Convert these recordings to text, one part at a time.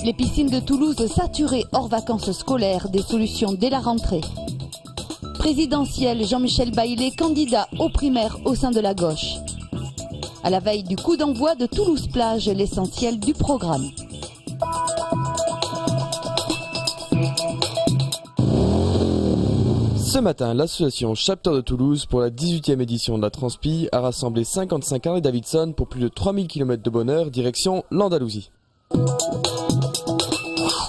Les piscines de Toulouse saturées hors vacances scolaires, des solutions dès la rentrée. Présidentielle, Jean-Michel Baillet, candidat aux primaires au sein de la gauche. À la veille du coup d'envoi de Toulouse Plage, l'essentiel du programme. Ce matin, l'association Chapter de Toulouse, pour la 18e édition de la Transpi, a rassemblé 55 Harley Davidson pour plus de 3000 km de bonheur, direction l'Andalousie.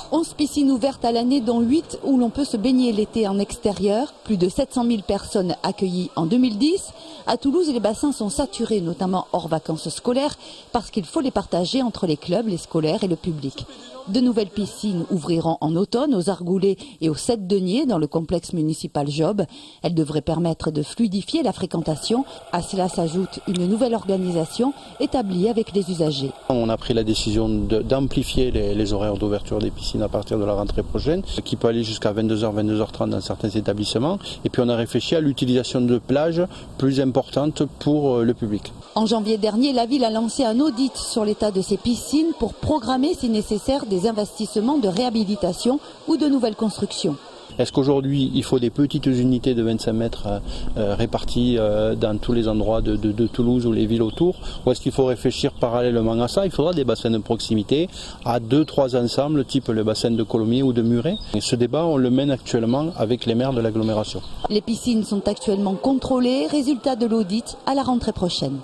11 piscines ouvertes à l'année, dont 8 où l'on peut se baigner l'été en extérieur. Plus de 700 000 personnes accueillies en 2010. À Toulouse, les bassins sont saturés, notamment hors vacances scolaires, parce qu'il faut les partager entre les clubs, les scolaires et le public. De nouvelles piscines ouvriront en automne aux Argoulets et aux 7 Deniers dans le complexe municipal Job. Elles devraient permettre de fluidifier la fréquentation. À cela s'ajoute une nouvelle organisation établie avec les usagers. On a pris la décision d'amplifier les horaires d'ouverture des piscines à partir de la rentrée prochaine, qui peut aller jusqu'à 22h, 22h30 dans certains établissements. Et puis on a réfléchi à l'utilisation de plages plus importantes pour le public. En janvier dernier, la ville a lancé un audit sur l'état de ces piscines pour programmer, si nécessaire, des investissements de réhabilitation ou de nouvelles constructions. Est-ce qu'aujourd'hui, il faut des petites unités de 25 mètres réparties dans tous les endroits de Toulouse ou les villes autour? Ou est-ce qu'il faut réfléchir parallèlement à ça? Il faudra des bassins de proximité à 2-3 ensembles, type le bassin de Colomiers ou de Muret. Et ce débat, on le mène actuellement avec les maires de l'agglomération. Les piscines sont actuellement contrôlées. Résultat de l'audit à la rentrée prochaine.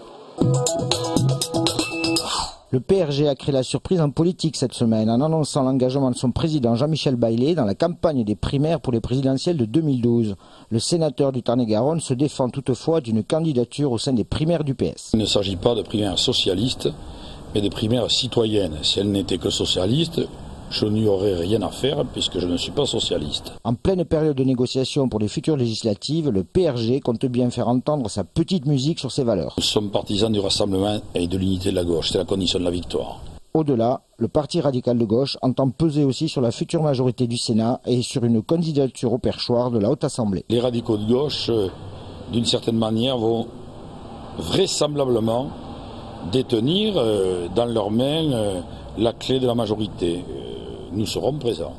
Le PRG a créé la surprise en politique cette semaine en annonçant l'engagement de son président Jean-Michel Baillet dans la campagne des primaires pour les présidentielles de 2012. Le sénateur du Tarn-et-Garonne se défend toutefois d'une candidature au sein des primaires du PS. Il ne s'agit pas de primaires socialistes, mais de primaires citoyennes. Si elles n'étaient que socialistes, je n'y aurais rien à faire puisque je ne suis pas socialiste. En pleine période de négociation pour les futures législatives, le PRG compte bien faire entendre sa petite musique sur ses valeurs. Nous sommes partisans du rassemblement et de l'unité de la gauche, c'est la condition de la victoire. Au-delà, le Parti radical de gauche entend peser aussi sur la future majorité du Sénat et sur une candidature au perchoir de la Haute Assemblée. Les radicaux de gauche, d'une certaine manière, vont vraisemblablement détenir dans leurs mains la clé de la majorité. Nous serons présents.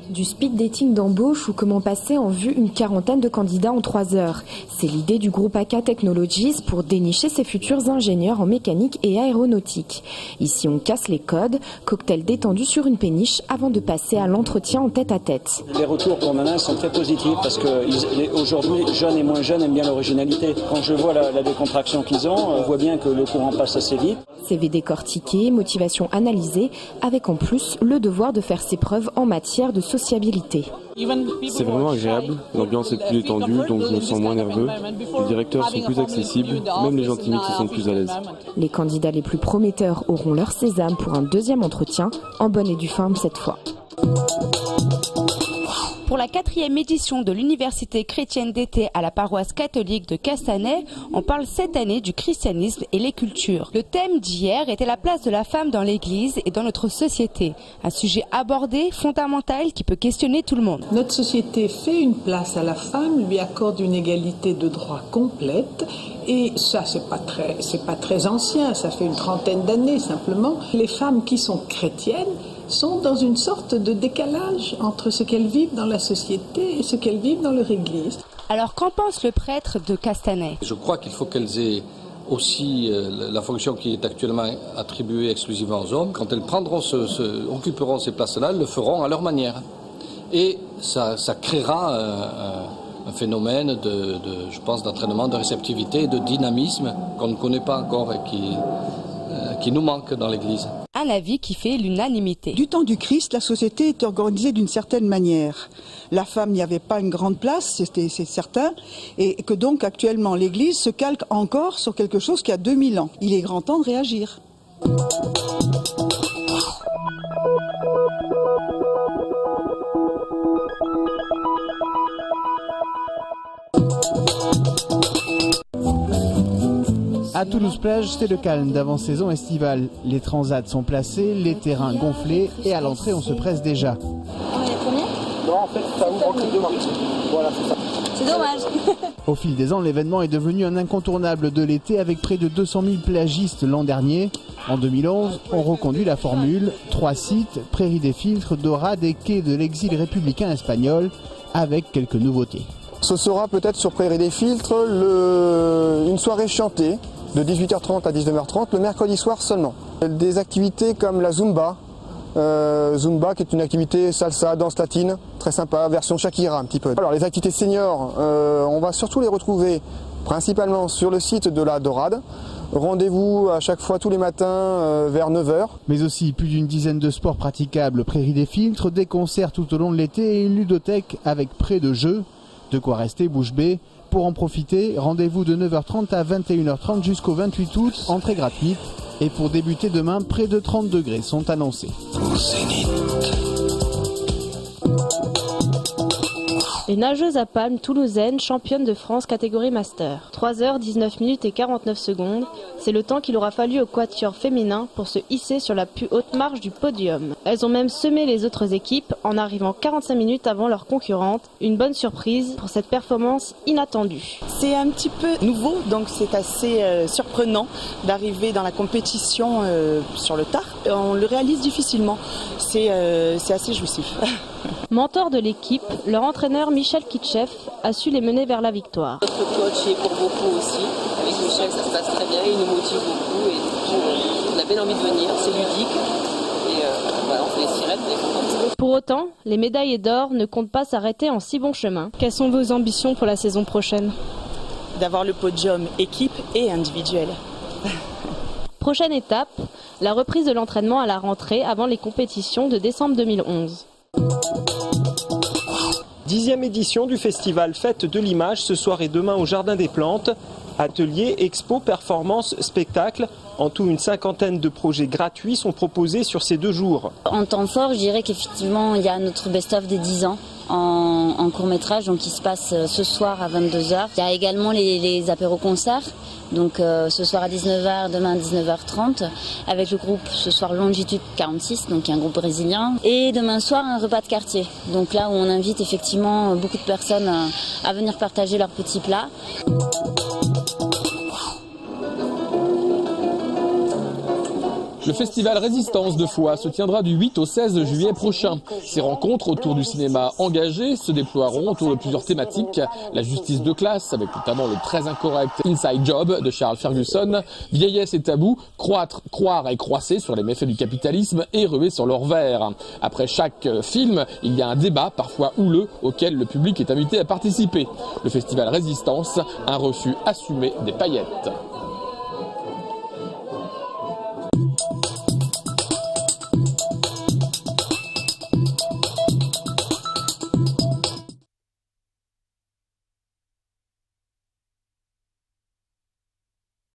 Du speed dating d'embauche ou comment passer en vue une quarantaine de candidats en 3 heures. C'est l'idée du groupe AK Technologies pour dénicher ses futurs ingénieurs en mécanique et aéronautique. Ici on casse les codes, cocktail détendu sur une péniche avant de passer à l'entretien en tête-à-tête. Les retours qu'on en a sont très positifs parce qu'aujourd'hui, jeunes et moins jeunes aiment bien l'originalité. Quand je vois la décontraction qu'ils ont, on voit bien que le courant passe assez vite. CV décortiqué, motivation analysée, avec en plus le devoir de faire ses preuves en matière de sociabilité. C'est vraiment agréable, l'ambiance est plus détendue, donc je me sens moins nerveux. Les directeurs sont plus accessibles, même les gens timides se sentent plus à l'aise. Les candidats les plus prometteurs auront leur sésame pour un deuxième entretien, en bonne et due forme cette fois. Pour la 4e édition de l'Université chrétienne d'été à la paroisse catholique de Castanet, on parle cette année du christianisme et les cultures. Le thème d'hier était la place de la femme dans l'Église et dans notre société. Un sujet abordé, fondamental, qui peut questionner tout le monde. Notre société fait une place à la femme, lui accorde une égalité de droits complète. Et ça, c'est pas très ancien, ça fait une trentaine d'années simplement. Les femmes qui sont chrétiennes sont dans une sorte de décalage entre ce qu'elles vivent dans la société et ce qu'elles vivent dans leur église. Alors qu'en pense le prêtre de Castanet? Je crois qu'il faut qu'elles aient aussi la fonction qui est actuellement attribuée exclusivement aux hommes. Quand elles occuperont ces places-là, elles le feront à leur manière. Et ça créera un phénomène je pense, d'entraînement, de réceptivité et de dynamisme qu'on ne connaît pas encore et qui nous manque dans l'Église. Un avis qui fait l'unanimité. Du temps du Christ, la société était organisée d'une certaine manière. La femme n'y avait pas une grande place, c'est certain, et que donc actuellement l'Église se calque encore sur quelque chose qui a 2000 ans. Il est grand temps de réagir. À Toulouse-Plage, c'est le calme d'avant-saison estivale. Les transats sont placés, les terrains gonflés et à l'entrée, on se presse déjà. On est combien? Non, en fait, ça ouvre que demain. Voilà, c'est ça. C'est dommage. Au fil des ans, l'événement est devenu un incontournable de l'été avec près de 200 000 plagistes l'an dernier. En 2011, on reconduit la formule. 3 sites, Prairie des Filtres, Dorade et quai de l'exil républicain espagnol, avec quelques nouveautés. Ce sera peut-être sur Prairie des Filtres une soirée chantée de 18h30 à 19h30 le mercredi soir seulement. Des activités comme la Zumba. Zumba qui est une activité salsa, danse latine, très sympa, version Shakira un petit peu. Alors les activités seniors, on va surtout les retrouver principalement sur le site de la Dorade. Rendez-vous à chaque fois tous les matins vers 9h. Mais aussi plus d'une dizaine de sports praticables, Prairie des Filtres, des concerts tout au long de l'été et une ludothèque avec près de jeux. De quoi rester bouche bée. Pour en profiter, rendez-vous de 9h30 à 21h30 jusqu'au 28 août, entrée gratuite. Et pour débuter demain, près de 30 degrés sont annoncés. Les nageuses à palmes toulousaines, championne de France catégorie master. 3h, 19 minutes et 49 secondes. C'est le temps qu'il aura fallu au quatuor féminin pour se hisser sur la plus haute marche du podium. Elles ont même semé les autres équipes en arrivant 45 minutes avant leurs concurrentes. Une bonne surprise pour cette performance inattendue. C'est un petit peu nouveau, donc c'est assez surprenant d'arriver dans la compétition sur le tard. On le réalise difficilement. C'est assez jouissif. Mentor de l'équipe, leur entraîneur Michel Kitchev a su les mener vers la victoire. Notre coach est pour beaucoup aussi. Avec Michel, ça se passe très bien, il nous motive beaucoup et on a bien envie de venir, c'est ludique. Et voilà, on fait les sirettes des fois. Pour autant, les médaillés d'or ne comptent pas s'arrêter en si bon chemin. Quelles sont vos ambitions pour la saison prochaine? D'avoir le podium équipe et individuel. Prochaine étape, la reprise de l'entraînement à la rentrée avant les compétitions de décembre 2011. 10e édition du festival Fête de l'Image ce soir et demain au Jardin des Plantes. Ateliers, expos, performances, spectacles. En tout, une 50aine de projets gratuits sont proposés sur ces 2 jours. En temps fort, je dirais qu'effectivement, il y a notre best-of des 10 ans en court-métrage, donc qui se passe ce soir à 22h. Il y a également les apéros-concerts, donc ce soir à 19h, demain à 19h30, avec le groupe ce soir Longitude 46, donc un groupe brésilien. Et demain soir, un repas de quartier, donc là où on invite effectivement beaucoup de personnes à venir partager leurs petits plats. Le festival Résistance de Foix se tiendra du 8 au 16 juillet prochain. Ces rencontres autour du cinéma engagé se déploieront autour de plusieurs thématiques. La justice de classe, avec notamment le très incorrect Inside Job de Charles Ferguson, vieillesse et tabou, croire et croisser sur les méfaits du capitalisme et ruer sur leur verre. Après chaque film, il y a un débat, parfois houleux, auquel le public est invité à participer. Le festival Résistance, un refus assumé des paillettes.